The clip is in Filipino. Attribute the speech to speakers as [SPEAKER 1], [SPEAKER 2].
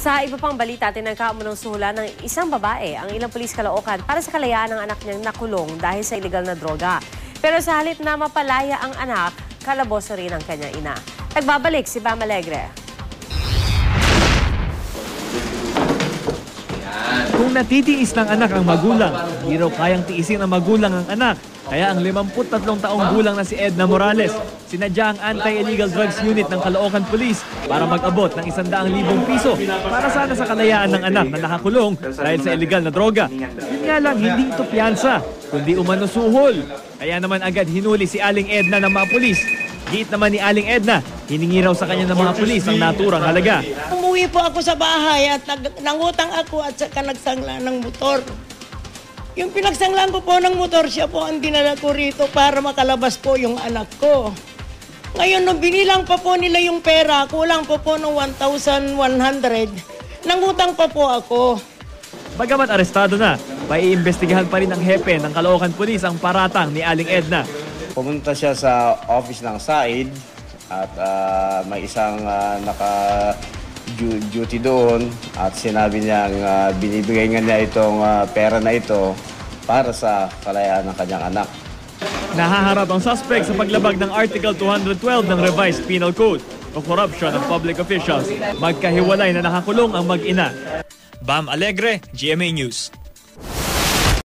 [SPEAKER 1] Sa iba pang balita, tinangka umunong suhulan ng isang babae ang ilang pulis Caloocan para sa kalayaan ng anak niyang nakulong dahil sa illegal na droga. Pero sa halip na mapalaya ang anak, kalaboso rin ang kanyang ina. Nagbabalik si Bam Alegre.
[SPEAKER 2] Kung natitiis ng anak ang magulang, hindi raw kayang tiisin ng magulang ang anak. Kaya ang 53 taong gulang na si Edna Morales, sinadya ang Anti-Illegal Drugs Unit ng Caloocan Police para mag-abot ng 100,000 piso para sana sa kalayaan ng anak na nakakulong dahil sa illegal na droga. Yun nga lang, hindi ito piyansa, kundi umano suhol. Kaya naman agad hinuli si Aling Edna ng mga pulis. Giit naman ni Aling Edna, hiningi raw sa kanya ng mga pulis ang naturang halaga.
[SPEAKER 3] Umuwi po ako sa bahay at nangutang ako at saka nagsangla ng motor. Yung pinagsanglaan ko po ng motor, siya po ang dinala ko rito para makalabas po yung anak ko. Ngayon, nung binilang pa po nila yung pera, kulang po po ng 1,100, nangutang pa po ako.
[SPEAKER 2] Bagamat arestado na, maiimbestigahan pa rin ng hepe ng Caloocan Police ang paratang ni Aling Edna.
[SPEAKER 4] Pumunta siya sa office ng SAID at may isang naka-duty doon at sinabi niyang binibigay nga niya itong pera na ito para sa kalayaan ng kanyang anak.
[SPEAKER 2] Nahaharap ang suspect sa paglabag ng Article 212 ng Revised Penal Code o corruption of public officials. Magkahiwalay na nakakulong ang mag-ina.
[SPEAKER 5] Bam Alegre, GMA News.